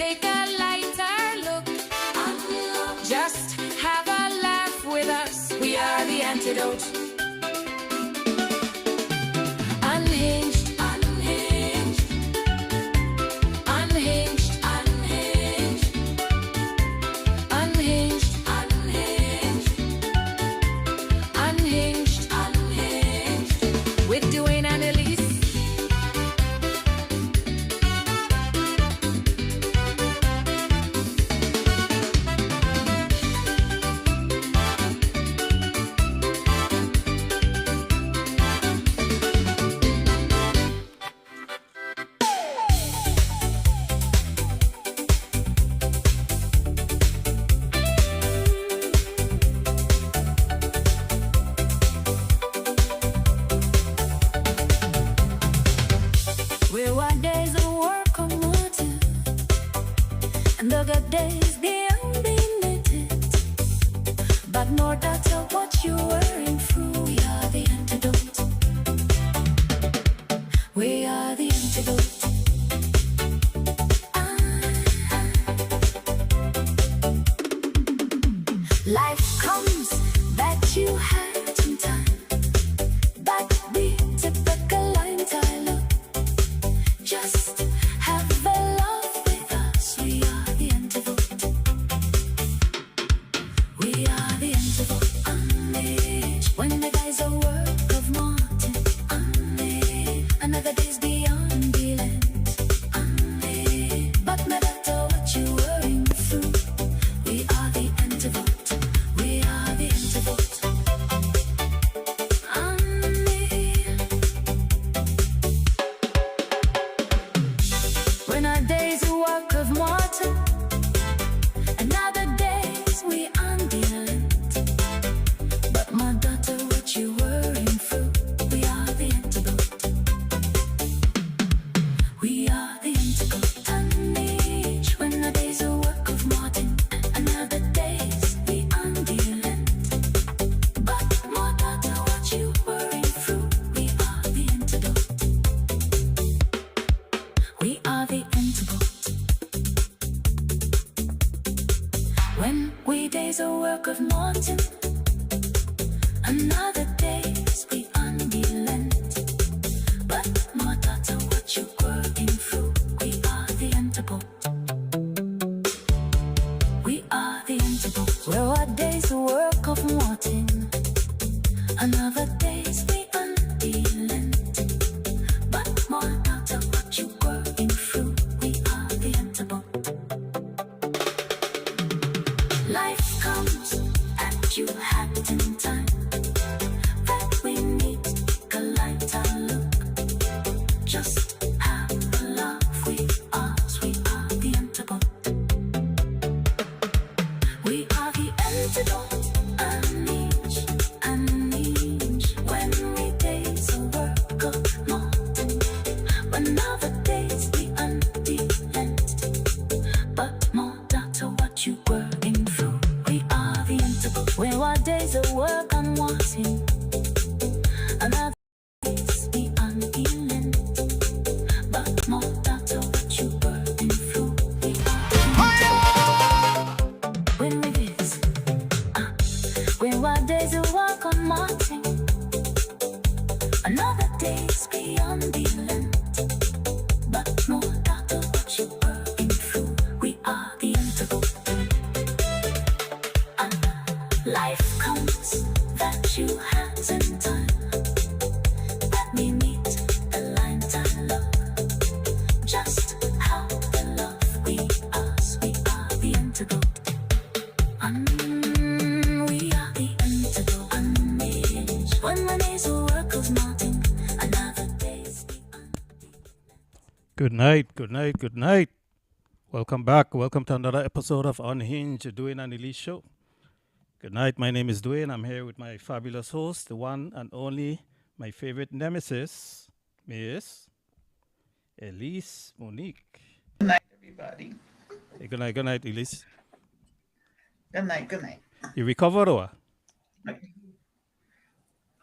take a lighter look. Just have a laugh with us. We are the antidote. Unhinged, unhinged, unhinged, unhinged, unhinged, unhinged, unhinged, unhinged. With Dwayne and Elise. We're one days of work on water, and the good days they unlimited. But no matter what you're wearing through, we are the antidote. We are the antidote. Life comes that you had some time, but be typical lifestyle look. Just have a laugh with us. We are the antidote. We are the antidote. Unleashed. When the guys are work of Martin. Unleashed. Another day's beyond the land. Unleashed. But no matter what you're wearing through, we are the antidote. We are the antidote. When our days a work of water, and other days we undealant. But my daughter, what you wearing through, we are the antidote. We are the antidote. Unleashed. When our days a work of Martin, and other days we undealant. But my daughter, what you wearing through, we are the antidote. We are the antidote. When we days a work of Martin, another days we undealant. But more daughter, what you working through, we are the antidote. We are the antidote. Well, our days a work of Martin, another days we undealant. But more daughter, what you working through, we are the antidote. Life comes at you had in time, that we need a lifetime look. Just have a laugh with us. We are the antidote. We are the antidote. Unhinged, unhinged. When we days a work of Martin, when other days we undealant. But more daughter, what you working through, we are the antidote. When our days of work I'm wanting, another days we undealant. But more daughter, what you working through, we are the antidote. When we this, when our days of work on Martin, another days we undealant. But more daughter, what you working through, we are the antidote. Life comes that you had in time, that we meet a lifetime love. Just how the love we are the antidote. We are the antidote. Unhinged. When my days a work of Martin, another days we Good night, good night, good night. Welcome back. Welcome to another episode of Unhinged, Dwayne and Elise Show. Good night. My name is Dwayne. I'm here with my fabulous host, the one and only, my favorite nemesis, Miss Elise Monique. Good night, everybody. Hey, good night, Elise. Good night. You recovered or?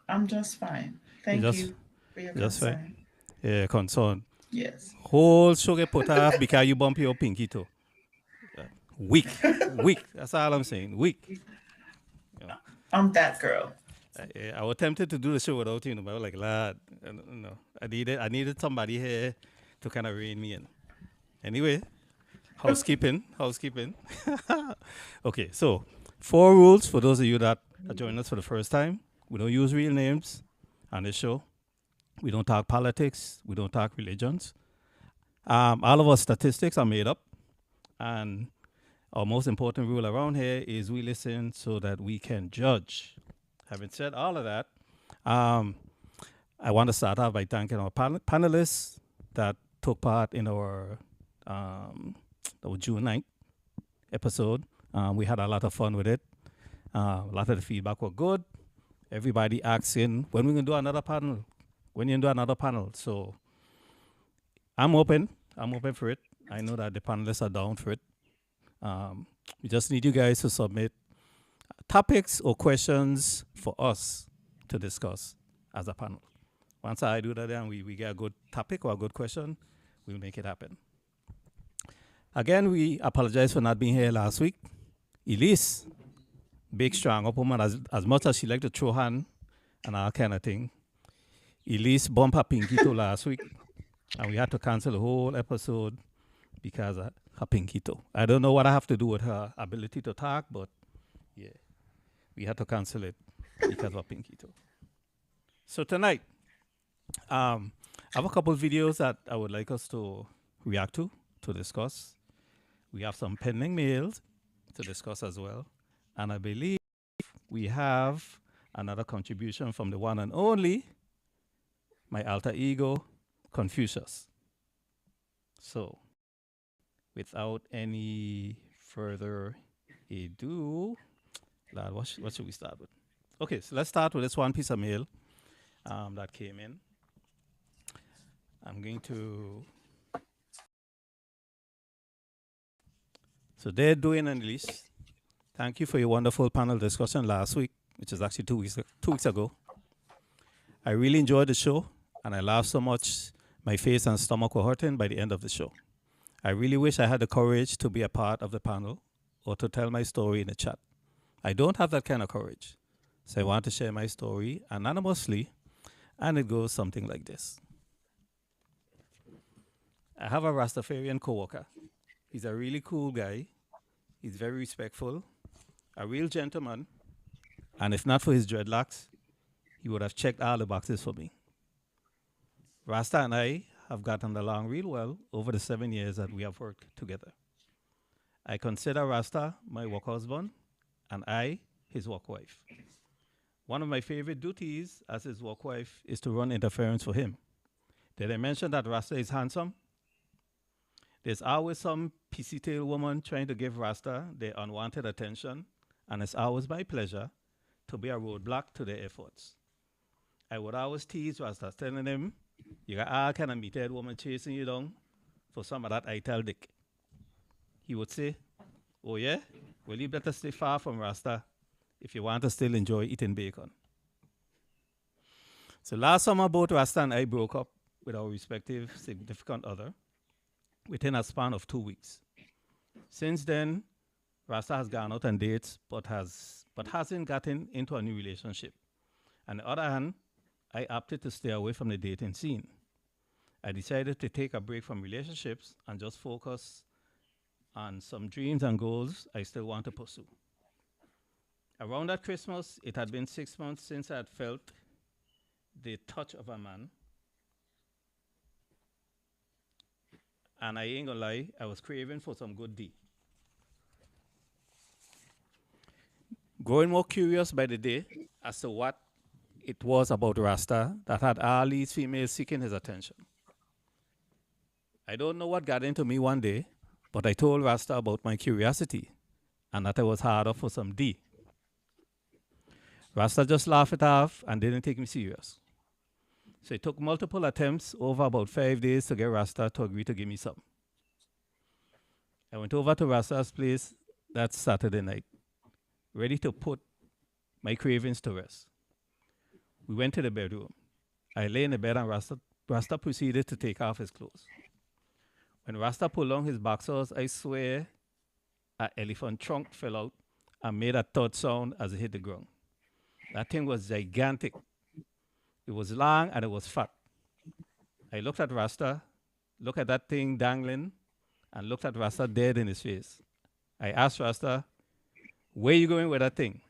I'm just fine. Thank you for your just concern. fine. Yeah, concern. Yes. Whole sugar put off because you bump your pinky toe. Weak, weak. That's all I'm saying. Weak. You know, I'm that girl. I was tempted to do the show without you, but I was like, lad, I needed somebody here to kind of rein me in. Anyway, housekeeping. Okay, so 4 rules for those of you that are joining us for the first time. We don't use real names on this show. We don't talk politics. We don't talk religions. All of our statistics are made up, and our most important rule around here is we listen so that we can judge. Having said all of that, I want to start off by thanking our panelists that took part in our June 9th episode. We had a lot of fun with it. A lot of the feedback was good. Everybody asking when we're going to do another panel. When you do another panel. So I'm open for it. I know that the panelists are down for it. We just need you guys to submit topics or questions for us to discuss as a panel. Once I do that, then we get a good topic or a good question, we'll make it happen. Again, we apologize for not being here last week. Elise, big, strong up woman, as much as she liked to throw hand and all kind of thing. Elise bumped her pinky toe last week, and we had to cancel the whole episode because of her pinky toe. I don't know what I have to do with her ability to talk, but yeah, we had to cancel it because of her pinky toe. So tonight, I have a couple of videos that I would like us to react to discuss. We have some pending mails to discuss as well. And I believe we have another contribution from the one and only, my alter ego, Confucius. So, without any further ado, lad, what should we start with? Okay, so let's start with this one piece of mail that came in. I'm going to... So they're doing an release. Thank you for your wonderful panel discussion last week, which is actually 2 weeks ago. I really enjoyed the show, and I laughed so much my face and stomach were hurting by the end of the show. I really wish I had the courage to be a part of the panel or to tell my story in the chat. I don't have that kind of courage, so I want to share my story anonymously, and it goes something like this. I have a Rastafarian coworker. He's a really cool guy. He's very respectful, a real gentleman, and if not for his dreadlocks, he would have checked all the boxes for me. Rasta and I have gotten along real well over the 7 years that we have worked together. I consider Rasta my work husband, and I his work wife. One of my favorite duties as his work wife is to run interference for him. Did I mention that Rasta is handsome? There's always some pissy-tail woman trying to give Rasta their unwanted attention, and it's always my pleasure to be a roadblock to their efforts. I would always tease Rasta, telling him, you got all kind of meathead woman chasing you down for some of that I tell dick. He would say, oh yeah? Well, you better stay far from Rasta if you want to still enjoy eating bacon. So last summer, both Rasta and I broke up with our respective significant other within a span of 2 weeks. Since then, Rasta has gone out on dates, but hasn't gotten into a new relationship. On the other hand, I opted to stay away from the dating scene. I decided to take a break from relationships and just focus on some dreams and goals I still want to pursue. Around that Christmas, it had been 6 months since I had felt the touch of a man. And I ain't gonna lie, I was craving for some good D. Growing more curious by the day as to what it was about Rasta that had all these females seeking his attention. I don't know what got into me one day, but I told Rasta about my curiosity and that I was hard up for some D. Rasta just laughed it off and didn't take me serious. So it took multiple attempts over about 5 days to get Rasta to agree to give me some. I went over to Rasta's place that Saturday night, ready to put my cravings to rest. We went to the bedroom. I lay in the bed and Rasta proceeded to take off his clothes. When Rasta pulled on his boxers, I swear an elephant trunk fell out and made a thud sound as it hit the ground. That thing was gigantic. It was long and it was fat. I looked at Rasta, looked at that thing dangling, and looked at Rasta dead in his face. I asked Rasta, where you going with that thing?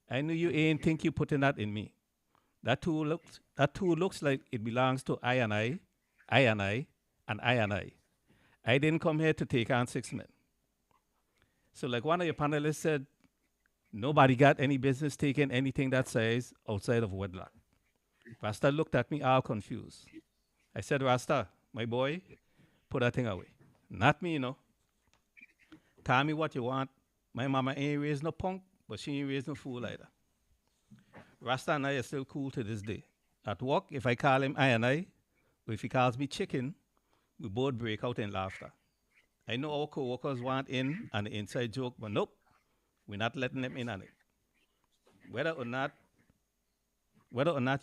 I knew you ain't think you putting that in me. That tool looks like it belongs to I and I, I and I, and I and I. I didn't come here to take on 6 men. So like one of your panelists said, nobody got any business taking anything that size outside of wedlock. Rasta looked at me all confused. I said, Rasta, my boy, put that thing away. Not me, you know. Tell me what you want. My mama ain't raised no punk, but she ain't raised no fool either. Rasta and I are still cool to this day. At work, if I call him I and I, or if he calls me chicken, we both break out in laughter. I know our co-workers want in on the inside joke, but nope, we're not letting them in on it. Whether or not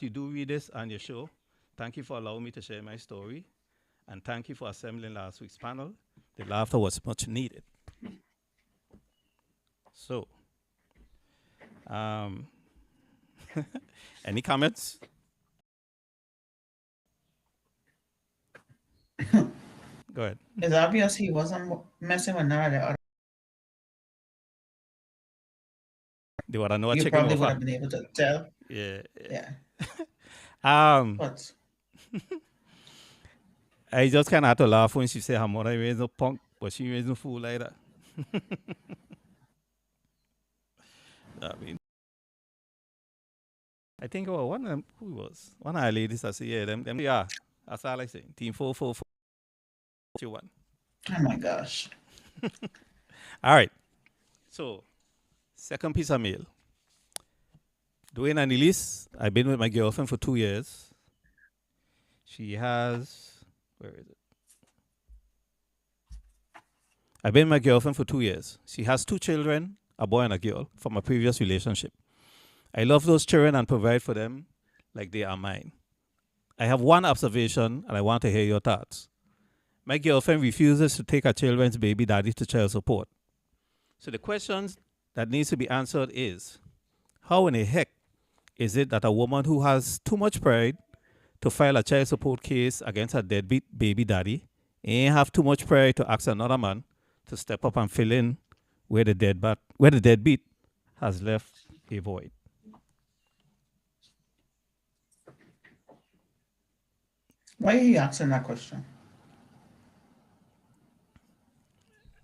you do read this on your show, thank you for allowing me to share my story, and thank you for assembling last week's panel. The laughter was much needed. So, any comments? Go ahead. It's obvious he wasn't messing with none of the other. They would have know a You chicken probably would offer. have been able to tell. Yeah. Yeah. But But I just kind of had to laugh when she said her mother raised no punk, but she raised no fool like that. I mean, I think one of them, who was? One of our ladies that said, yeah, them, yeah, that's all I say. Team 444 oh my gosh. All right. So, second piece of mail. Dwayne and Elise, I've been with my girlfriend for 2 years. She has, where is it? I've been with my girlfriend for 2 years. She has 2 children, a boy and a girl, from a previous relationship. I love those children and provide for them like they are mine. I have one observation and I want to hear your thoughts. My girlfriend refuses to take her children's baby daddy to child support. So the questions that needs to be answered is, how in the heck is it that a woman who has too much pride to file a child support case against her deadbeat baby daddy ain't have too much pride to ask another man to step up and fill in where the deadbeat has left a void? Why are you asking that question?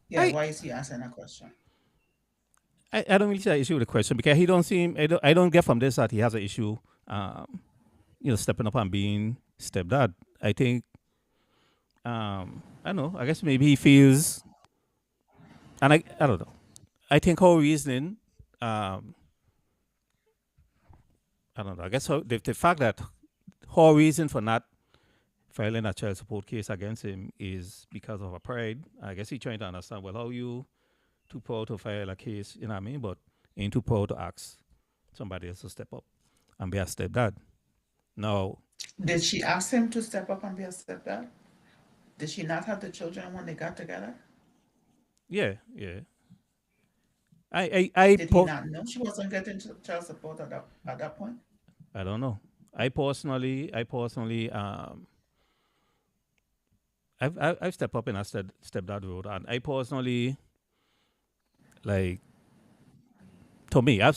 Yeah, why is he asking that question? I don't really see an issue with the question because he don't seem, I don't get from this that he has an issue, stepping up and being stepdad. I think, I don't know, I guess maybe he feels, and I don't know. I think her reasoning, I don't know, I guess the fact that her reason for not filing a child support case against him is because of her pride. I guess he's trying to understand, well, how you too proud to file a case, you know what I mean? But ain't too proud to ask somebody else to step up and be a stepdad. Now, Did she ask him to step up and be a stepdad? Did she not have the children when they got together? yeah. Did he not know she wasn't getting child support at that point? I don't know. I personally, I've stepped up in a stepdad road, and I personally, like, to me, I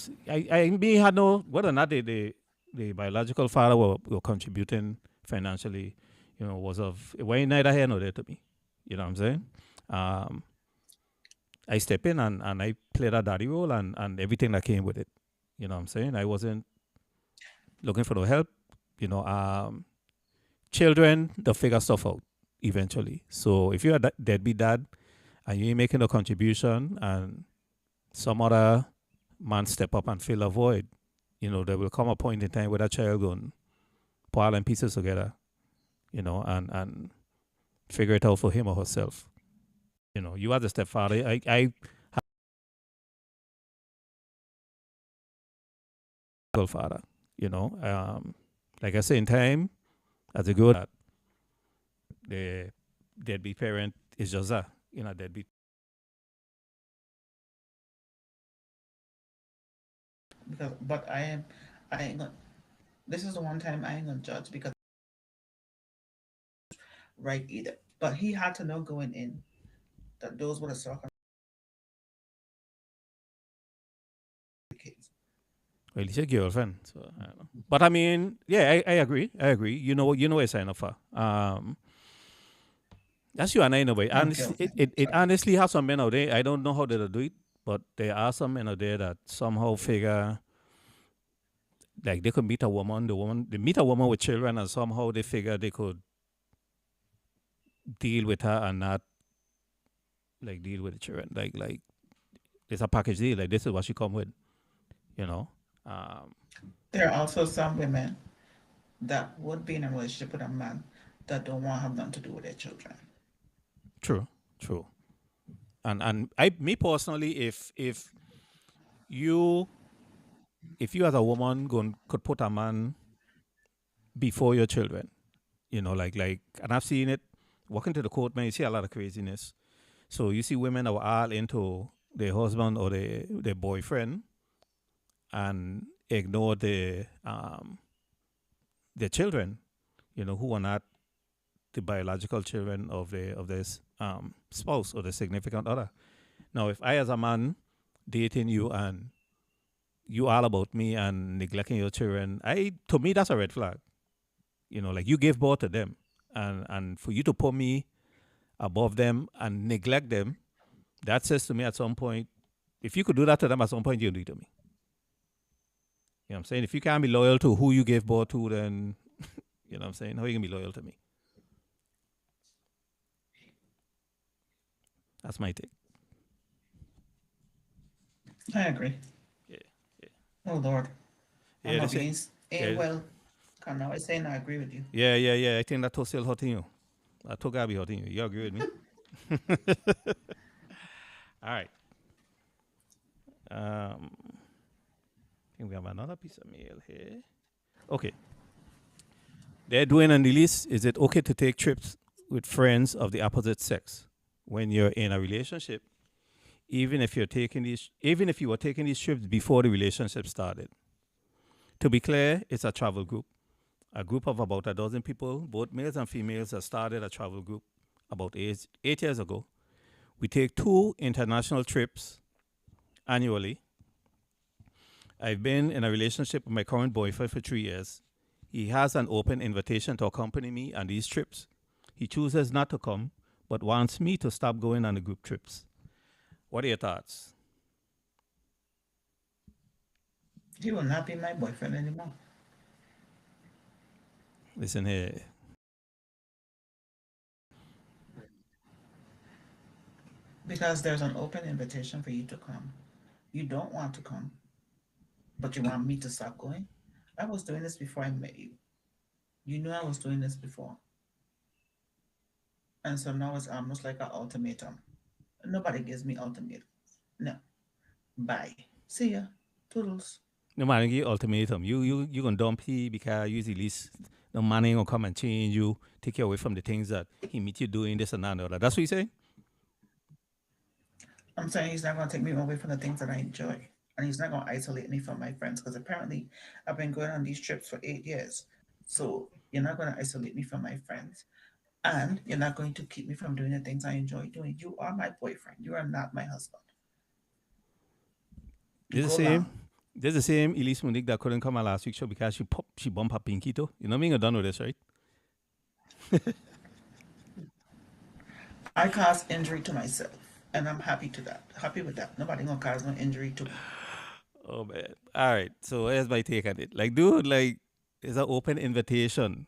may had no, whether or not the biological father were contributing financially, was of, it went neither here nor there to me. You know what I'm saying? I step in and I play that daddy role and everything that came with it. You know what I'm saying? I wasn't looking for no help. Children, they'll figure stuff out eventually. So if you're a deadbeat dad and you ain't making a contribution and some other man step up and fill a void, there will come a point in time where that child going put all them pieces together, and figure it out for him or herself. You as a stepfather, I have father, like I say, in time, as a good, the deadbeat parent is just that, deadbeat because but I ain't gonna. This is the one time I ain't gonna judge because right either. But he had to know going in that those were the kids. Well, he's your girlfriend, so I don't know. But I mean, yeah, I agree. I agree. You know what you're signing up for. That's you and I in a way. Not Honestly, it, girlfriend. it, it Sorry. honestly has some men out there. I don't know how they do it, but there are some men out there that somehow figure like they could meet a woman, they meet a woman with children, and somehow they figure they could deal with her and not like deal with the children. Like it's a package deal. Like this is what she come with, you know. Um, There are also some women that would be in a relationship with a man that don't want to have nothing to do with their children. true, true. And I me personally, you if you as a woman could put a man before your children, and I've seen it walking to the court, man, you see a lot of craziness. So you see women that are all into their husband or their boyfriend and ignore their children, who are not the biological children of their spouse or the significant other. Now, if I as a man dating you and you all about me and neglecting your children, to me that's a red flag. Like you gave birth to them, and for you to put me above them and neglect them, that says to me at some point, if you could do that to them at some point, you do it to me. You know what I'm saying? If you can't be loyal to who you gave birth to, then you know what I'm saying? How are you gonna be loyal to me? That's my take. I agree. Yeah, yeah, Oh Lord, I'm yeah. They not say, being yeah, well. Can now I say I agree with you. yeah. I think that was still hurting you. That took be hurting you. You agree with me? All right. I think we have another piece of mail here. Okay. They're doing on the list. Is it okay to take trips with friends of the opposite sex when you're in a relationship, even if you were taking these trips before the relationship started? To be clear, it's a travel group. A group of about a dozen people, both males and females, have started a travel group about 8 years ago. We take 2 international trips annually. I've been in a relationship with my current boyfriend for 3 years. He has an open invitation to accompany me on these trips. He chooses not to come, but wants me to stop going on the group trips. What are your thoughts? He will not be my boyfriend anymore Listen here. because there's an open invitation for you to come. You don't want to come, but you want me to stop going. I was doing this before I met you. You knew I was doing this before, and so now it's almost like an ultimatum. Nobody gives me ultimatum. No, bye. See ya. Toodles. No matter your ultimatum, you gonna dump he because usually least the man ain't gonna come and change you, take you away from the things that he meet you doing this and that and that. That's what you say? I'm saying he's not going to take me away from the things that I enjoy. And he's not going to isolate me from my friends because apparently I've been going on these trips for 8 years. So you're not going to isolate me from my friends. And you're not going to keep me from doing the things I enjoy doing. You are my boyfriend. You are not my husband. This Go the same. along. This the same Elise Monique that couldn't come on last week's show because she bumped her pinky toe. You know what I mean? You're done with this, right? I caused injury to myself. And I'm happy to that. Happy with that. Nobody gonna cause no injury to me. Oh man. All right. So here's my take on it. Like, dude, like it's an open invitation.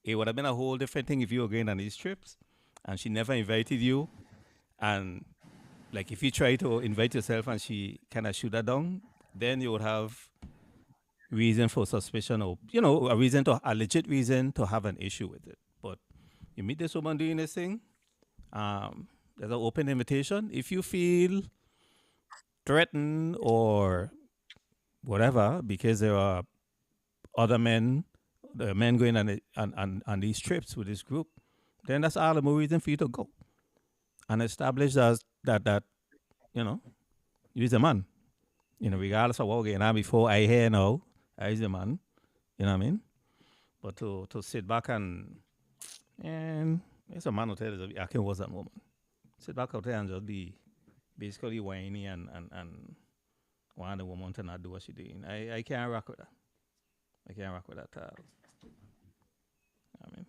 It would have been a whole different thing if you were going on these trips and she never invited you. And like if you try to invite yourself and she kind of shoot that down, then you would have reason for suspicion or a legit reason to have an issue with it. But you meet this woman doing this thing, there's an open invitation. If you feel threatened or whatever because there are other men, the men going on these trips with this group, then that's all the more reason for you to go and establish that you know you're a man. regardless of what we're getting on before, I hear now, I is the man, you know what I mean? But to sit back and it's a man who tells you, I can was that woman. Sit back out there and just be basically whiny and want the woman to not do what she doing. I can't rock with that. I can't rock with that. I mean,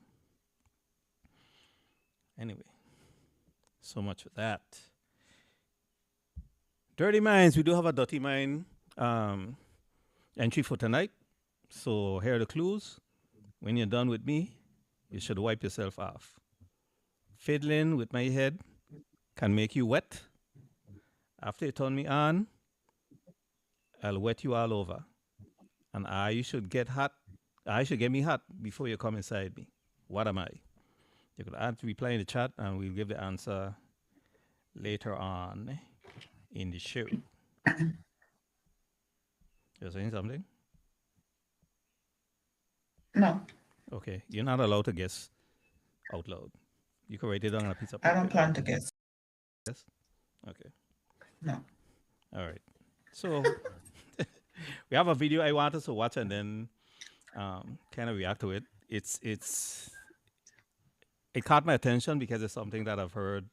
anyway, so much for that. Dirty Minds, we do have a Dirty Mind entry for tonight. So here are the clues. When you're done with me, you should wipe yourself off. Fiddling with my head can make you wet. After you turn me on, I'll wet you all over. And I should get me hot before you come inside me. What am I? You could reply in the chat and we'll give the answer later on in the show. You're saying something? No, Okay. You're not allowed to guess out loud. You can write it down on a piece of paper. I don't plan to guess. Yes? Okay. No. All right. So we have a video I want us to watch and then kind of react to it. It caught my attention because it's something that I've heard,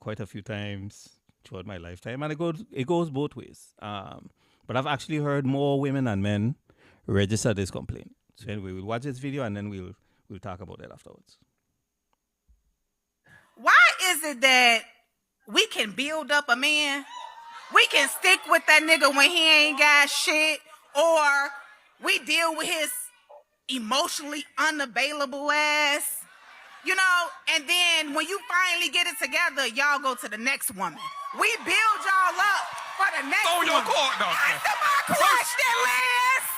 quite a few times throughout my lifetime, and it goes both ways. But I've actually heard more women and men register this complaint. So anyway, we'll watch this video and then we'll talk about it afterwards. Why is it that we can build up a man, we can stick with that nigga when he ain't got shit, or we deal with his emotionally unavailable ass, and then when you finally get it together, y'all go to the next woman. We build y'all up for the next Throw your woman. court down. Answer my question, Liz.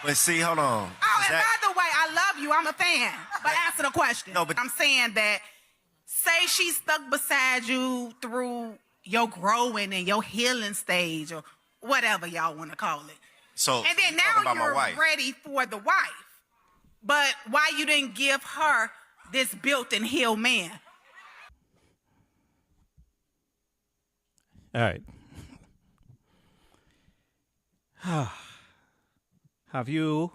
But see, hold on. Oh, and by the way, I love you. I'm a fan. But answer the question. No, but I'm saying that, say she stuck beside you through your growing and your healing stage or whatever y'all want to call it. So, And then you talking now about my you're wife. ready for the wife. But why you didn't give her this built and healed man? All right. Have you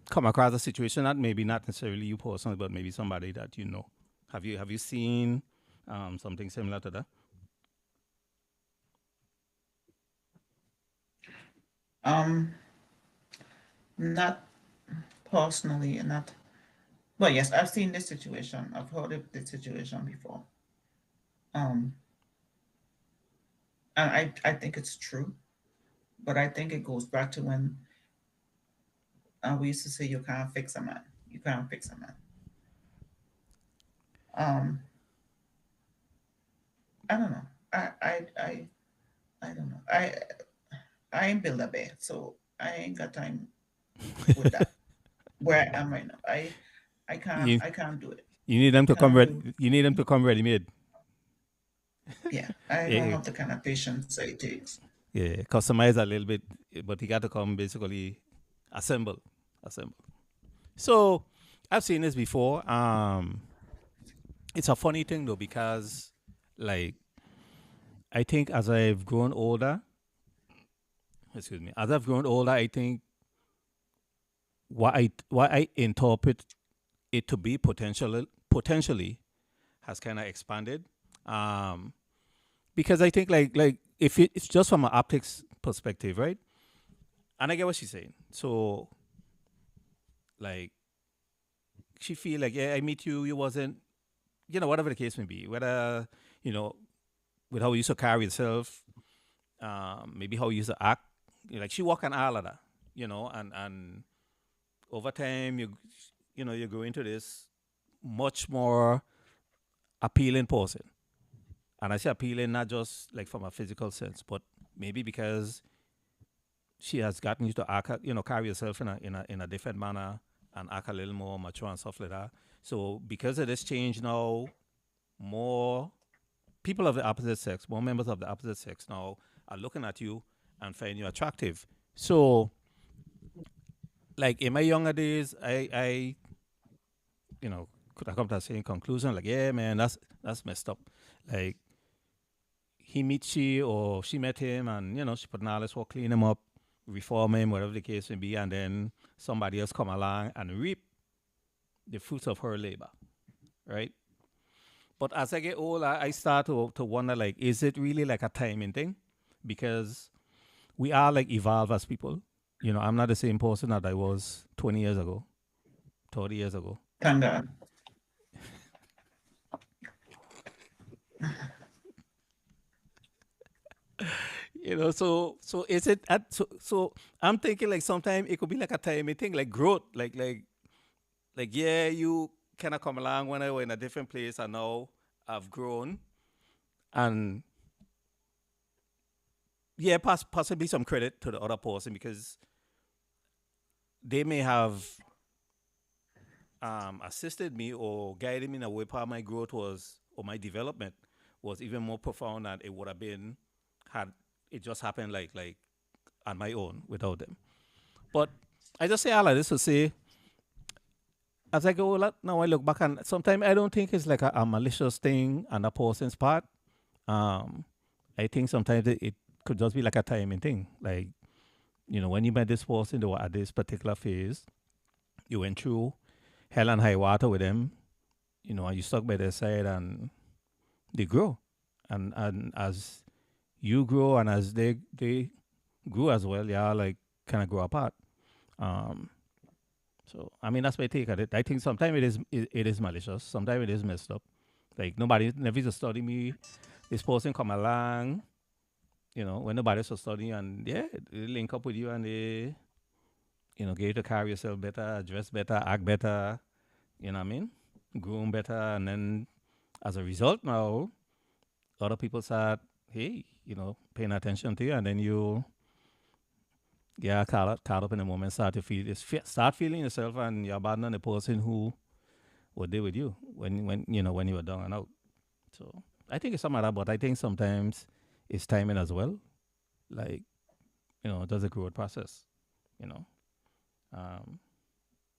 come across a situation that maybe not necessarily you personally, but maybe somebody that you know? Have you seen something similar to that? Not personally, not. Well, yes, I've seen this situation. I've heard of this situation before. And I think it's true, but I think it goes back to when we used to say you can't fix a man. You can't fix a man. I don't know. I don't know. I ain't build a bear, so I ain't got time with that. Where I am right now, I can't do it. You need them to come ready. You need them to come ready made. Yeah, I don't have the kind of patience it takes. Yeah, customize a little bit, but he got to come basically assemble. So I've seen this before. It's a funny thing though because, like, I think as I've grown older, I think what I interpret it to be potentially has kind of expanded. Because I think like if it's just from an optics perspective, right? And I get what she's saying. So like she feel like, yeah, I meet you, you wasn't, whatever the case may be, whether, with how you used to carry yourself, maybe how you used to act, like she walk on all of that, and over time you grow into this much more appealing person. And I say appealing not just like from a physical sense, but maybe because she has gotten you to act, carry yourself in a different manner and act a little more mature and stuff like that. So because of this change now, more people of the opposite sex, more members of the opposite sex now are looking at you and find you attractive. So like in my younger days, I could have come to the same conclusion, like, yeah, man, that's messed up. Like he meets she or she met him, and she put in all this work, clean him up, reform him, whatever the case may be, and then somebody else come along and reap the fruits of her labor, right? But as I get older, I start to wonder, like, is it really like a timing thing? Because we are like evolve as people. I'm not the same person that I was 20 years ago, 30 years ago. Thank God. So is it so I'm thinking like sometimes it could be like a timing thing, like growth, like yeah, you kind of come along when I were in a different place, and now I've grown, and yeah, possibly some credit to the other person because they may have assisted me or guided me in a way part of my growth was, or my development was even more profound than it would have been had it just happened like on my own without them. But I just say all of this to say, as I go now, I look back and sometimes I don't think it's like a malicious thing on a person's part. Um, I think sometimes it could just be like a timing thing. Like, when you met this person, they were at this particular phase, you went through hell and high water with them, and you stuck by their side and they grow. And as you grow and as they grew as well, yeah, like kind of grow apart. Um, so I mean that's my take at it. I think sometimes it is malicious. Sometimes it is messed up. Like nobody never used to study me. This person come along, when nobody else was studying, and yeah, they link up with you and they, get you to carry yourself better, dress better, act better. You know what I mean? Groom better, and then as a result, now other people start, hey, paying attention to you, and then you get caught up in the moment, start feeling yourself, and you abandon the person who were there with you when you were down and out. So I think it's some of that, but I think sometimes it's timing as well. Like it does a growth process. You know, um,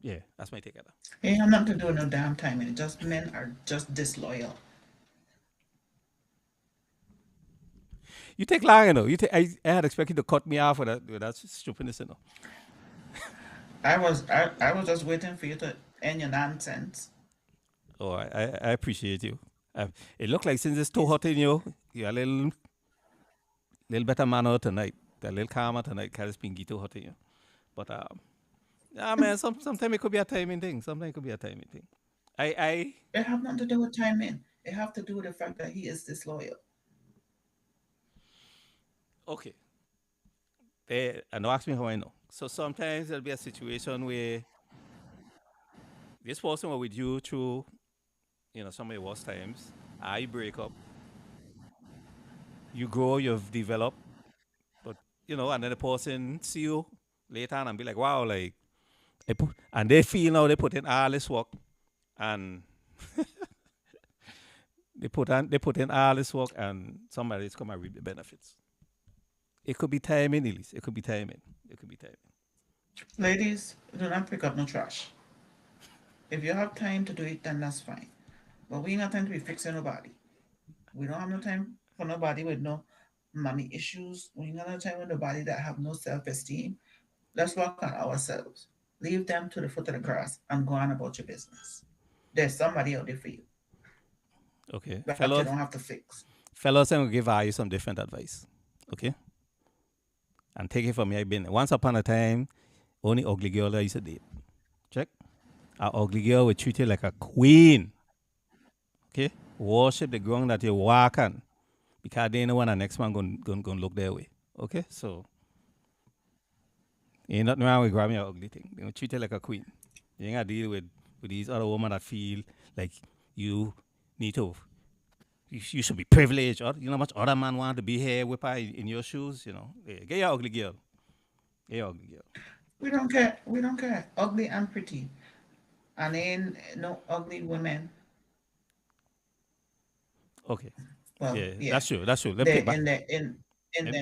yeah, that's my take at that. It have nothing to do with no damn timing. Just men are just disloyal. You take long, I had expected to cut me off with that stupidness, I was just waiting for you to end your nonsense. Oh, I appreciate you. It looked like since it's too hot in you, you're a little better manner tonight. A little calmer tonight because it's been too hot in you. But yeah, man, sometimes it could be a timing thing. Sometimes it could be a timing thing. I It have nothing to do with timing. It have to do with the fact that he is disloyal. okay. And ask me how I know. So sometimes there'll be a situation where this person was with you through, some of your worst times. I break up. You grow, you've developed, but and then the person see you later on and be like, wow, like and they feel now they put in all this work and they put in all this work and somebody's come and reap the benefits. It could be timing, Elise. It could be timing. It could be timing. Ladies, do not pick up no trash. If you have time to do it, then that's fine. But we ain't got time to be fixing nobody. We don't have no time for nobody with no money issues. We ain't got no time with nobody that have no self-esteem. Let's work on ourselves. Leave them to the foot of the grass and go on about your business. There's somebody out there for you Okay. that you Fellas, don't have to fix. fellas, I'm gonna give you some different advice. Okay? And take it from me, I've been once upon a time, only ugly girl I used to date. Check. A ugly girl will treat you like a queen. Okay? Worship the ground that you walk on. Because they know when the next man gonna look their way. Okay? So ain't nothing wrong with grabbing your ugly thing. They gonna treat you like a queen. You ain't gotta deal with these other women that feel like you need to you should be privileged. Or you know how much other man want to be here with her in your shoes, Yeah, get your ugly girl. Get your ugly girl. We don't care. We don't care. Ugly and pretty. And ain't no ugly women. Okay. Well, Yeah, yeah. that's true. That's true. Let me They're take back. in Let,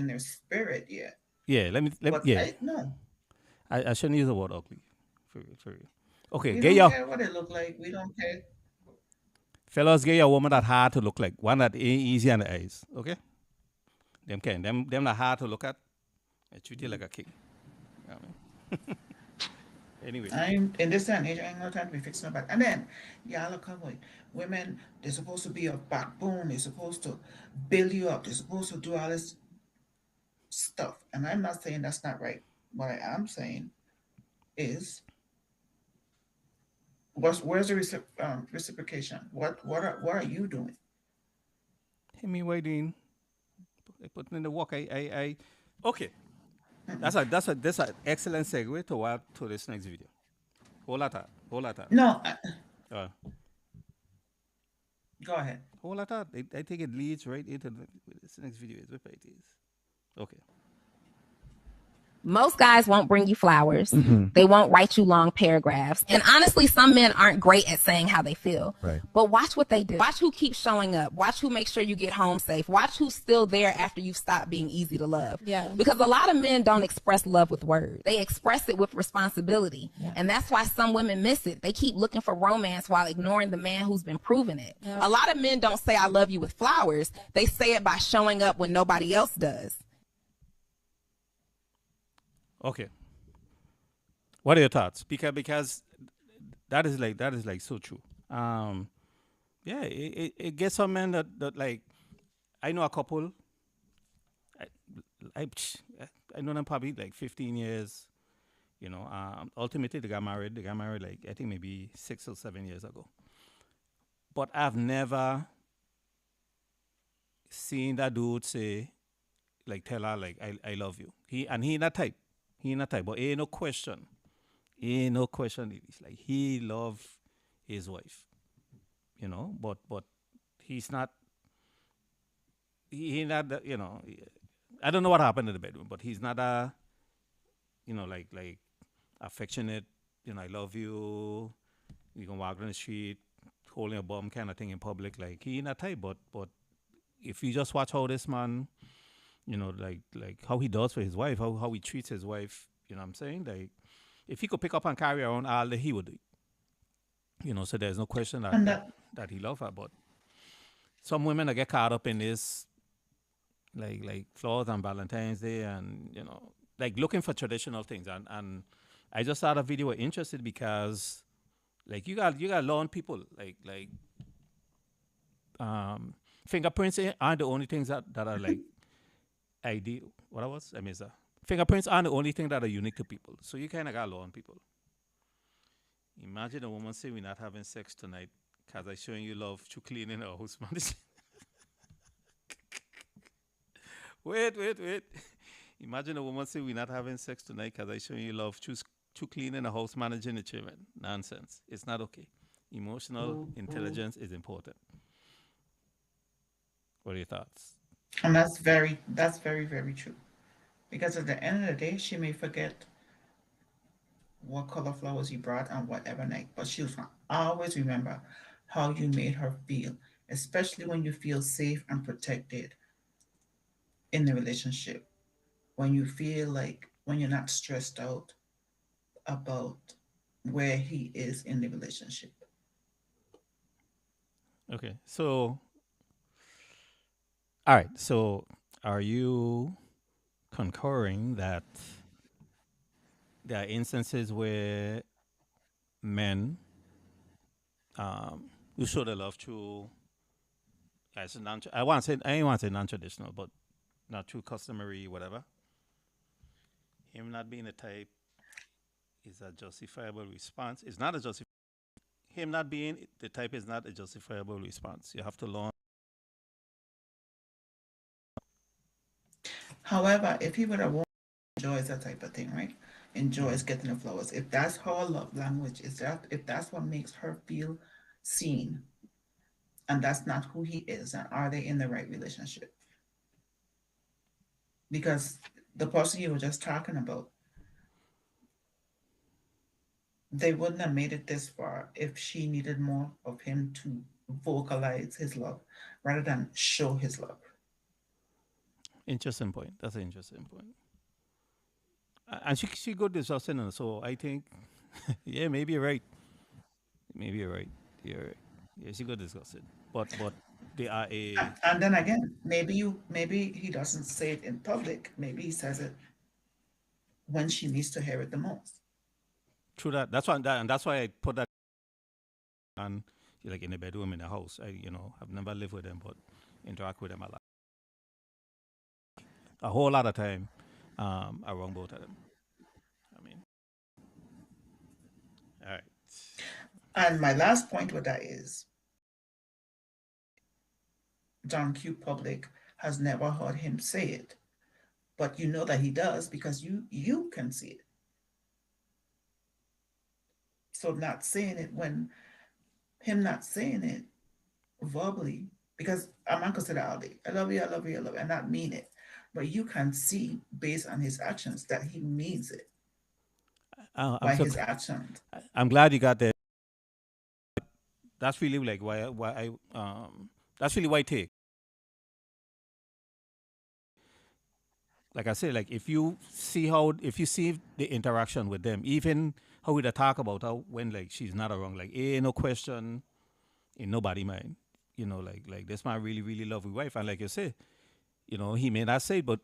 their spirit, yeah. yeah, But yeah. I no. I shouldn't use the word ugly. For real, for real. Okay, We get don't your care what it look like. We don't care. Fellas, get your woman that hard to look like, one that ain't easy on the eyes. Okay, them that hard to look at. I treat you like a king. You know what I mean? Anyway, I'm in this day and age, I ain't no time to be fixing nobody. And then, y'all are cowboy. Women, they're supposed to be your backbone. They're supposed to build you up. They're supposed to do all this stuff. And I'm not saying that's not right. What I am saying is, where's the reciprocation? What are you doing? hey, me waiting. I put in the work. I. Okay, that's an excellent segue to this next video. Whole lot of. No, Uh, go ahead. whole lot of. I think it leads right into this next video. Is what it is. Okay. Most guys won't bring you flowers. They won't write you long paragraphs. And honestly, some men aren't great at saying how they feel. Right. But watch what they do. Watch who keeps showing up. Watch who makes sure you get home safe. Watch who's still there after you've stopped being easy to love. Yeah. Because a lot of men don't express love with words. They express it with responsibility. And that's why some women miss it. They keep looking for romance while ignoring the man who's been proving it. A lot of men don't say I love you with flowers. They say it by showing up when nobody else does. Okay. What are your thoughts? Because that is like so true. Yeah, it gets some men that like I know a couple. I, I I know them probably like 15 years. You know, ultimately they got married. They got married like I think maybe 6 or 7 years ago. But I've never seen that dude say like tell her like I love you. He ain't that type. He ain't that type. But ain't no question. Ain't no question. It's like he love his wife. You know, but he's not. He not that, you know. I don't know what happened in the bedroom, but he's not a, you know, like affectionate. You know, I love you. You can walk down the street holding a bomb kind of thing in public. Like he ain't that type. But if you just watch how this man, you know, like how he does for his wife, how he treats his wife, you know what I'm saying? Like, if he could pick up and carry around all that, he would do it. You know, so there's no question And that he love her. But some women that get caught up in this, like flowers on Valentine's Day and, you know, like looking for traditional things. And I just saw the video interested because, like, you got learn people, like fingerprints aren't the only things that are like ideal. What I was? I missed that. Fingerprints aren't the only thing that are unique to people. So you kind of got to learn people. Imagine a woman saying we're not having sex tonight because I'm showing you love through cleaning her house. Wait. Imagine a woman saying we're not having sex tonight because I'm showing you love through cleaning the house, managing the children. Nonsense. It's not okay. Emotional intelligence is important. What are your thoughts? And that's very, very true. Because at the end of the day, she may forget what color flowers you brought on whatever night, but she'll always remember how you made her feel, especially when you feel safe and protected in the relationship. When you feel like, when you're not stressed out about where he is in the relationship. Okay. So, all right. So, are you concurring that there are instances where men who show their love through, I ain't want to say non-traditional, but not too customary, whatever. Him not being a type is a justifiable response. It's not a justifiable. Him not being the type is not a justifiable response. You have to learn. However, if he would have enjoys that type of thing, right? Enjoys getting the flowers. If that's her love language, if that's what makes her feel seen, and that's not who he is, and are they in the right relationship? Because the person you were just talking about, they wouldn't have made it this far if she needed more of him to vocalize his love rather than show his love. Interesting point. That's an interesting point. And she got this listener, so I think, yeah, maybe you're right. Maybe you're right. You're right. Yeah, she could discuss it. But they are a And then again, maybe he doesn't say it in public. Maybe he says it when she needs to hear it the most. true that. That's why I put that on like in the bedroom in the house. I've never lived with them, but interact with them a whole lot of time around both of them. I mean, all right. And my last point with that is John Q. Public has never heard him say it, but you know that he does because you can see it. So not saying it when him not saying it verbally, because a man could say that all day, I love you, I love you, I love you, and not mean it. But you can see based on his actions that he means it I'm by so his actions. I'm glad you got that. That's really like why that's really why I take. Like I said, like if you see the interaction with them, even how we talk about how when like she's not around, like ain't no question in nobody mind. Like this man really, really love his wife. And like you say, he may not say it, but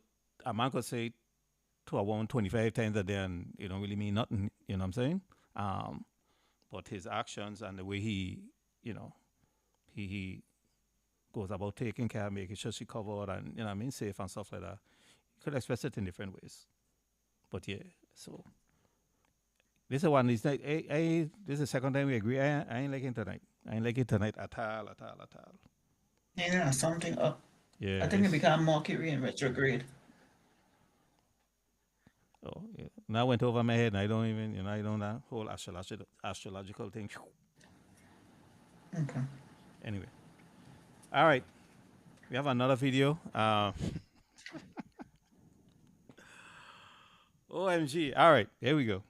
a man could say it to a woman 25 times a day and it don't really mean nothing, you know what I'm saying? Um, but his actions and the way you know, he goes about taking care, making sure she covered and, what I mean, safe and stuff like that. You could express it in different ways. But yeah, so this is one. Is like, this is the second time we agree. I ain't liking tonight. I ain't liking tonight at all, at all, at all. Yeah, something up. Yeah, I think it became Mercury in retrograde. oh yeah. Now went over my head, and I don't even, I don't that whole astrological thing. Okay. Anyway, all right, we have another video. OMG! All right, here we go.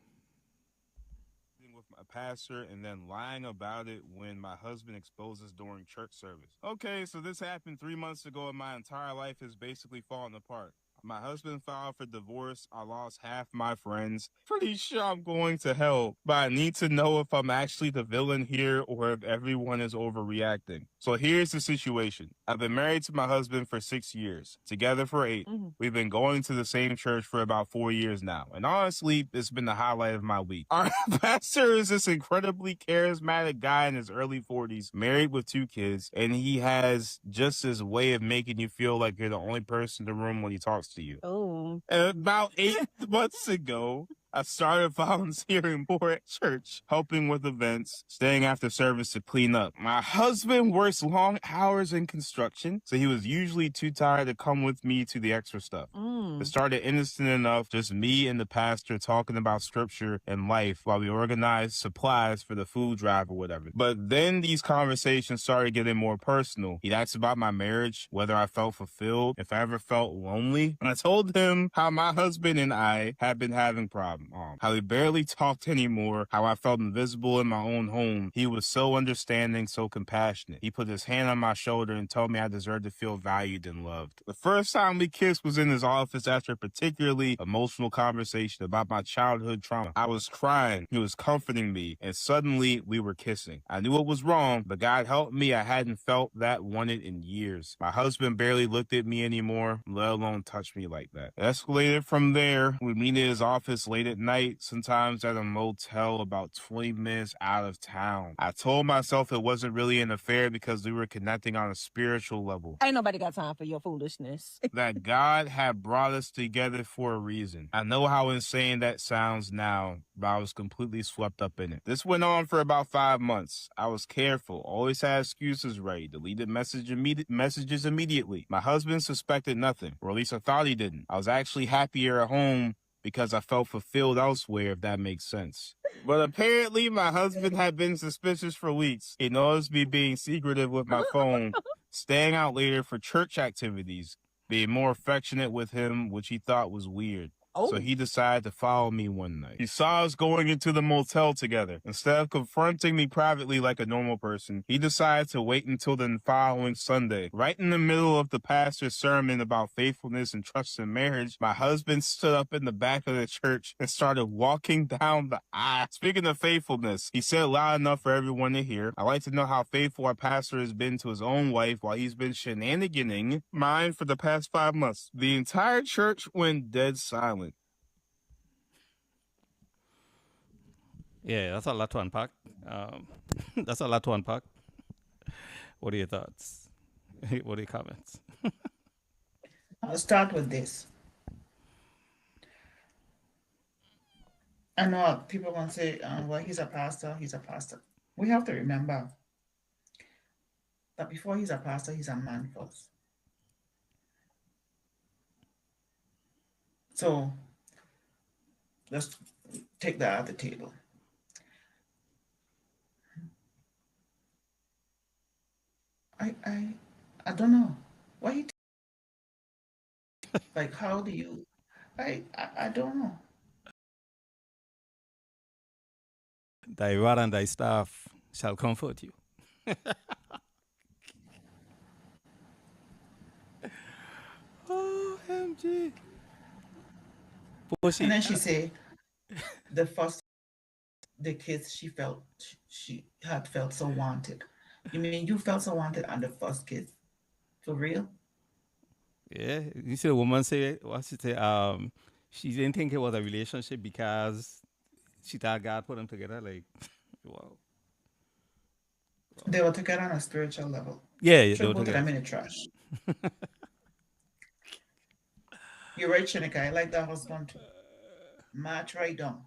With my pastor and then lying about it when my husband exposes during church service. Okay, so this happened 3 months ago and my entire life is basically falling apart. My husband filed for divorce. I lost half my friends. Pretty sure I'm going to hell, but I need to know if I'm actually the villain here or if everyone is overreacting. So here's the situation. I've been married to my husband for 6 years, together for 8. We've been going to the same church for about 4 years now, and honestly, it's been the highlight of my week. Our pastor is this incredibly charismatic guy in his early 40s, married with 2 kids, and he has just this way of making you feel like you're the only person in the room when he talks to you. Oh. And about 8 months ago, I started volunteering more at church, helping with events, staying after service to clean up. My husband works long hours in construction, so he was usually too tired to come with me to the extra stuff. It started innocent enough, just me and the pastor talking about scripture and life while we organized supplies for the food drive or whatever. But then these conversations started getting more personal. He'd asked about my marriage, whether I felt fulfilled, if I ever felt lonely. And I told him how my husband and I had been having problems. How he barely talked anymore, how I felt invisible in my own home. He was so understanding, so compassionate. He put his hand on my shoulder and told me I deserved to feel valued and loved. The first time we kissed was in his office after a particularly emotional conversation about my childhood trauma. I was crying, he was comforting me, and suddenly we were kissing. I knew it was wrong, but God helped me. I hadn't felt that wanted in years. My husband barely looked at me anymore, let alone touched me like that. It escalated from there. We meet in his office late at night, sometimes at a motel about 20 minutes out of town. I told myself it wasn't really an affair because we were connecting on a spiritual level. Ain't nobody got time for your foolishness. That God had brought us together for a reason. I know how insane that sounds now, but I was completely swept up in it. This went on for about 5 months. I was careful, always had excuses ready, deleted messages immediately. My husband suspected nothing, or at least I thought he didn't. I was actually happier at home because I felt fulfilled elsewhere, if that makes sense. But apparently my husband had been suspicious for weeks. He noticed me being secretive with my phone, staying out later for church activities, being more affectionate with him, which he thought was weird. So he decided to follow me one night. He saw us going into the motel together. Instead of confronting me privately like a normal person, he decided to wait until the following Sunday. Right in the middle of the pastor's sermon about faithfulness and trust in marriage, my husband stood up in the back of the church and started walking down the aisle. Speaking of faithfulness, he said loud enough for everyone to hear, "I'd like to know how faithful our pastor has been to his own wife while he's been shenaniganing mine for the past 5 months." The entire church went dead silent. Yeah, that's a lot to unpack. That's a lot to unpack. What are your thoughts? What are your comments? I'll start with this. I know people want to say, well, he's a pastor, he's a pastor. We have to remember that before he's a pastor, he's a man first. So let's take that at the table. I don't know. Why he like how do you I don't know. Thy rod and thy staff shall comfort you. OMG. And then she say the first the kids she had felt so wanted. You mean you felt so wanted on the first kiss? For real? Yeah, you see the woman say, what she say, she didn't think it was a relationship because she thought God put them together. Like, wow. They were together on a spiritual level. Yeah, they Throw were both of them together. in the trash. You're right, Shanika. I like that husband too. Match right down.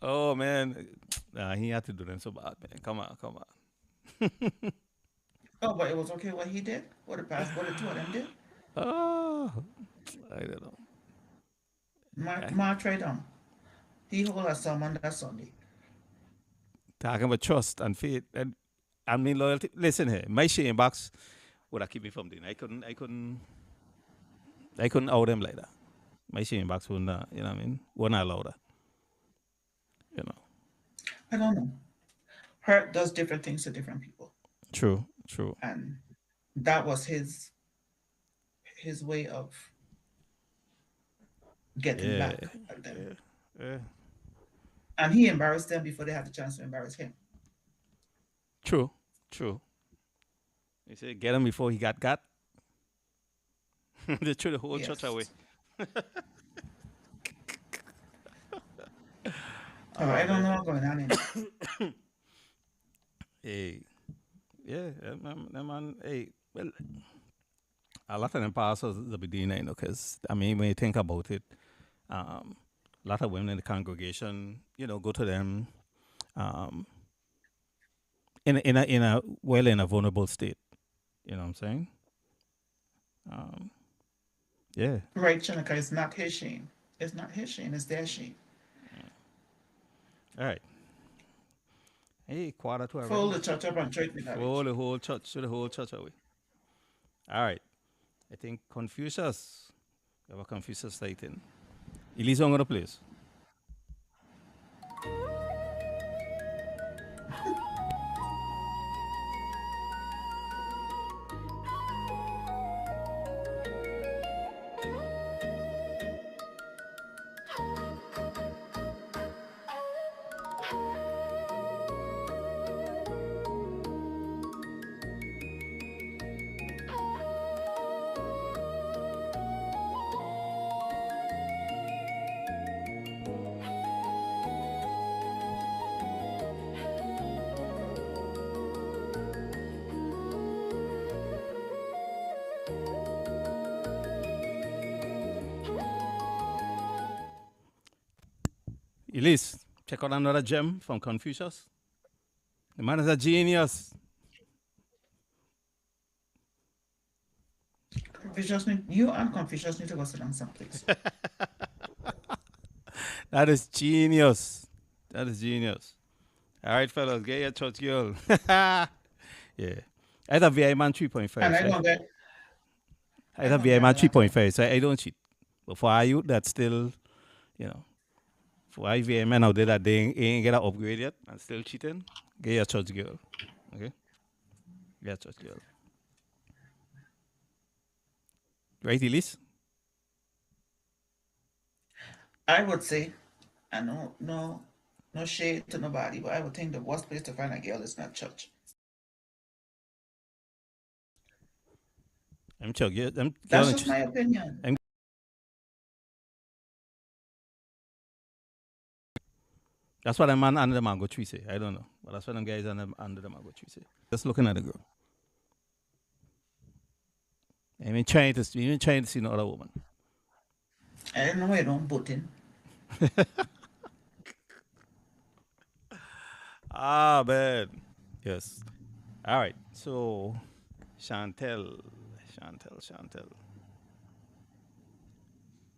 Oh man, nah, he had to do them so bad, man. Come on, come on. Oh, but it was okay what he did? What the two of them did? Oh, I don't know. Match right down. He hold us someone that Sunday. Talking about trust and faith and I mean loyalty. Listen here, my shame box would have kept me from doing. I couldn't out them like that. My shame box wouldn't, you know what I mean? Wouldn't allow that. You know. I don't know. Hurt does different things to different people. True, true. And that was his way of getting Yeah, back at them. yeah. And he embarrassed them before they had the chance to embarrass him. True, true. You say get him before he got. They threw the whole church Yes. away. Oh, I don't know what's going on in Hey, yeah, man, hey, well, a lot of them pastors will be doing that, you know, because, I mean, when you think about it, a lot of women in the congregation, you know, go to them in a vulnerable state. You know what I'm saying? Yeah. Right, Shanika, it's not his shame. It's not his shame, it's their shame. All right. Hey, quarter to Fold already. the church up and throw it in the garbage. Throw the whole church away. All right. I think Confucius. We have a Confucius sighting. Elise on the place. Elise, check out another gem from Confucius. The man is a genius. You and Confucius need to go sit down someplace. That is genius. That is genius. All right, fellas, get your church girl. Yeah. I have VI man 3.5. And I right? don't get I have VI man 3.5, so I don't cheat. But for you, that's still you know, for IVM men out there that they ain't get an upgrade yet and still cheating, get your church girl. Okay? Get your church girl. Right, Elise? I would say, I know, no shade to nobody, but I would think the worst place to find a girl is not church. I'm sure them That's girl just my opinion. that's what a man under the mango tree say. I don't know. But that's what them guys under the mango tree say. Just looking at the girl. Even trying to see no other woman. I don't know why you don't put in. Ah, man. Yes. All right. So, Chantel. I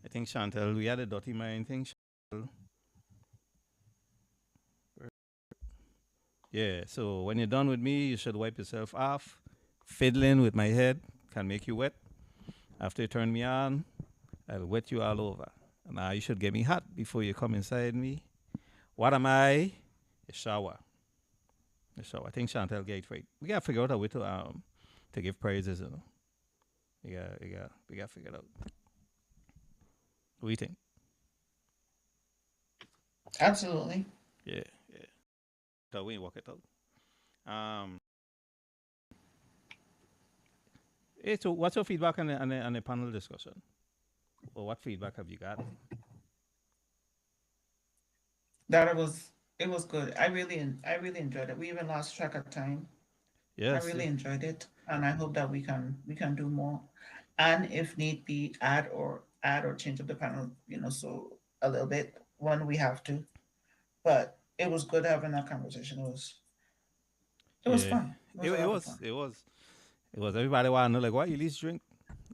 think Chantel, we had a dirty mind thing. Chantel. Yeah. So when you're done with me, you should wipe yourself off. Fiddling with my head can make you wet. After you turn me on, I'll wet you all over. Now you should get me hot before you come inside me. What am I? A shower. I think Chantel get it right. We gotta figure out a way to give praises, you know. We gotta figure it out. What do you think? Absolutely. Yeah. So we work it out. Hey, so what's your feedback on the panel discussion? Or what feedback have you got? That it was good. I really enjoyed it. We even lost track of time. Yes. I really enjoyed it, and I hope that we can do more, and if need be, add or change up the panel, so a little bit when we have to. But it was good having that conversation. It was fun. It was a lot of fun. It was. Everybody want to know like why you least drink.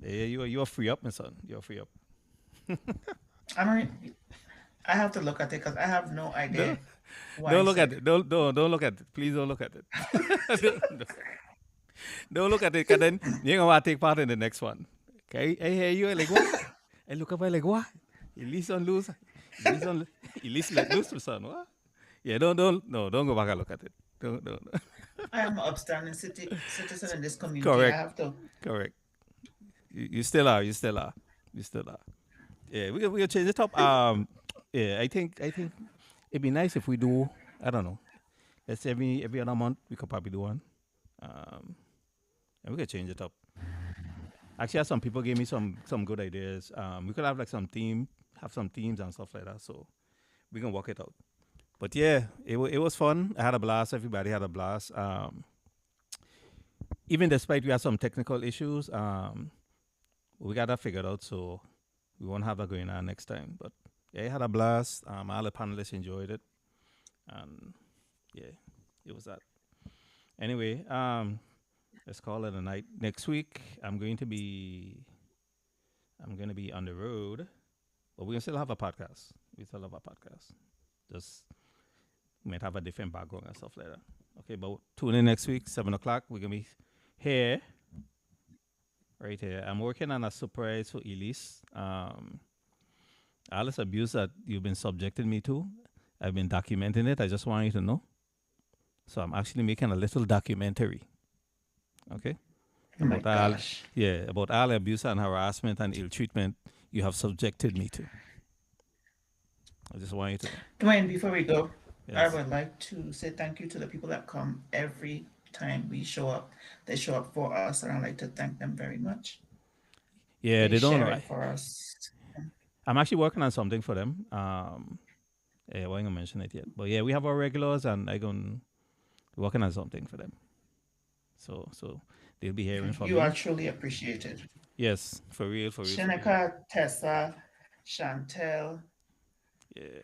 Yeah, you're free up, my son. You're free up. I mean, I have to look at it because I have no idea. Don't look at it. Don't look at it. Please don't look at it. don't look at it, because then you're gonna want to take part in the next one. Okay? I hear you like what? I look up like what? You least on lose. You least let loose, my son. What? Yeah, don't go back and look at it. Don't. I am an upstanding citizen in this community. Correct. I have to. Correct. You still are. Yeah, we'll change it up. Yeah, I think it'd be nice if we do. I don't know. Let's say every other month we could probably do one. And we could change it up. Actually, some people gave me some good ideas. We could have like some teams and stuff like that. So we can work it out. But yeah, it was fun. I had a blast. Everybody had a blast. Even despite we had some technical issues, we got that figured out. So we won't have that going on next time. But yeah, I had a blast. All the panelists enjoyed it. And yeah, it was that. Anyway, let's call it a night. Next week, I'm going to be on the road, but we still have a podcast. Just might have a different background and stuff like that. Okay, but tune in next week, 7:00. We're gonna be here, right here. I'm working on a surprise for Elise. All this abuse that you've been subjecting me to, I've been documenting it. I just want you to know. So I'm actually making a little documentary. Okay? Oh my gosh. About all the abuse and harassment and ill treatment you have subjected me to. I just want you to know. Dwayne, before we go, Yes. I would like to say thank you to the people that come every time we show up. They show up for us, and I'd like to thank them very much. Yeah, they don't share know. it for us. I'm actually working on something for them. I wasn't gonna mention it yet, but yeah, we have our regulars, and I'm gonna working on something for them. So they'll be hearing from You me. are truly appreciated. Yes, for real. Shineka, Tessa, Chantel, Yeah.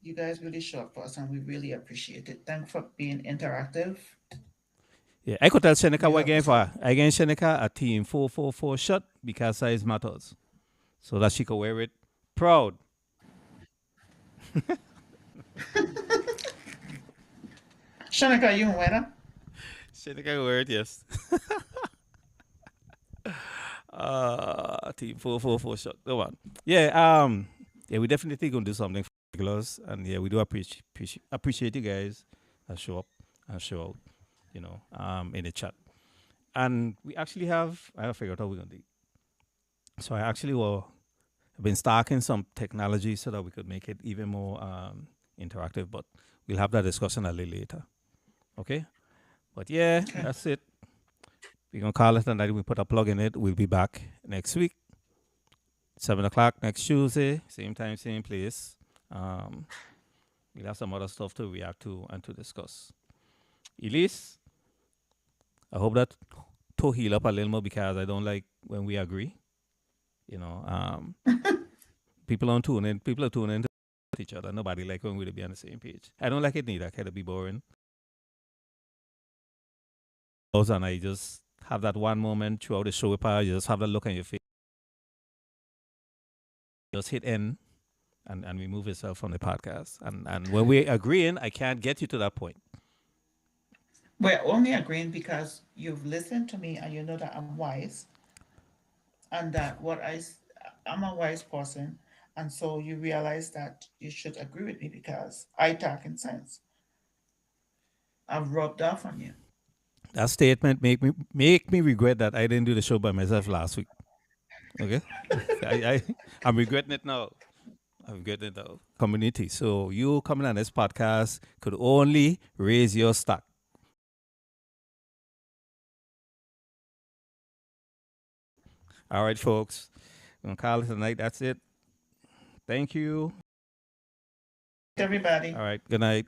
you guys really show up for us, and we really appreciate it. Thanks for being interactive. Yeah, I could tell Seneca You what have game to- for. I gave Seneca a team 4-4-4 shot because size matters. So that she could wear it proud. Shineka, you winner? Seneca could wear it, yes. Team 4-4-4 shot. Go on. Yeah, yeah, we definitely gonna do something for regulars, and yeah, we do appreciate you guys that show up and show out, in the chat. And we actually I have figured out how we're gonna do it. So I actually been stacking some technology so that we could make it even more interactive, but we'll have that discussion a little later. Okay? But yeah, Okay. that's it. We're gonna call it a night. We put a plug in it. We'll be back next week, 7 o'clock next Tuesday, same time, same place. We'll have some other stuff to react to and to discuss. Elise, I hope that to heal up a little more because I don't like when we agree. People are tuning to each other. Nobody like when we be on the same page. I don't like it neither. I kind of be boring. And I just have that one moment throughout the show with her. You just have that look on your face. Just hit end and remove yourself from the podcast. And when we're agreeing, I can't get you to that point. We're only agreeing because you've listened to me and you know that I'm wise, and that I'm a wise person, and so you realize that you should agree with me because I talk in sense. I've rubbed off on you. That statement make me regret that I didn't do the show by myself last week. Okay, I'm regretting it now. I'm regretting it now. Community. So you coming on this podcast could only raise your stock. All right, folks. We're gonna call it tonight. That's it. Thank you. Everybody. All right. Good night.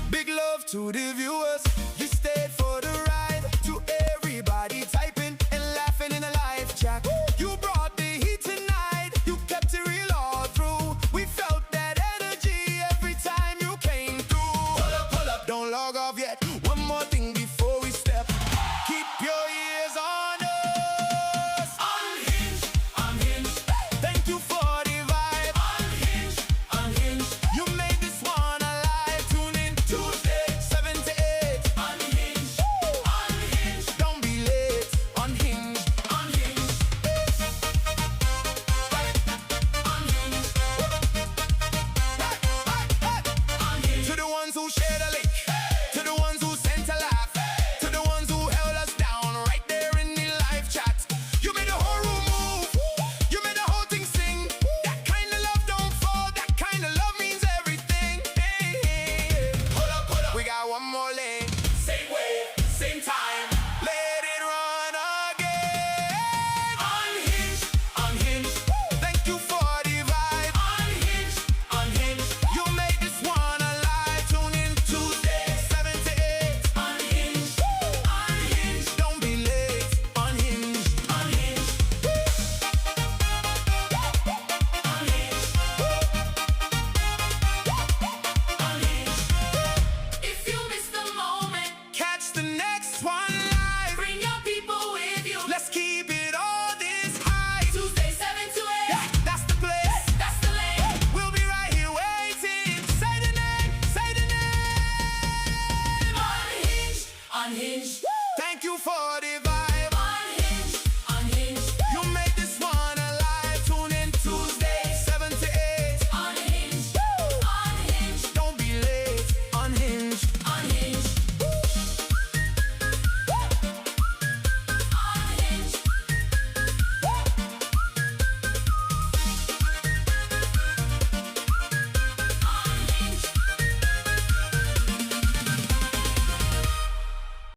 Big love to the viewers. You stayed for the ride. To everybody typing and laughing in a live chat. You brought the heat tonight. You kept it real all through. We felt that energy every time you came through. Pull up, don't log off yet. One more thing before we step. Keep your ears on us. Unhinged, unhinged. Thank you for the vibe. Unhinged, unhinged. You made this one alive. Tune in Tuesday, 7 to 8. Unhinged, unhinged. Don't be late. Unhinged, unhinged. Unhinged. To the ones who shared a link. To the ones who sent a laugh. To the ones who held us down right there in the live chat. You made the whole room move. You made the whole thing sing. That kind of love don't fall. That kind of love means everything. Hey. Pull up. We got one more lane. Same way, same time. Let it run again. Unhinged, unhinged. Thank you for the vibe. Unhinged, unhinged. You made this one alive. Tune in Tuesday, 7 to 8. Unhinged, unhinged. Don't be late. Unhinged, unhinged. If you miss the moment, catch the next one live. Bring your people with you. Let's keep it all this high. Tuesday, 7 to 8. Yeah, that's the place. That's the lane. We'll be right here waiting. Say the name. Say the name. Unhinged, unhinged. Thank you for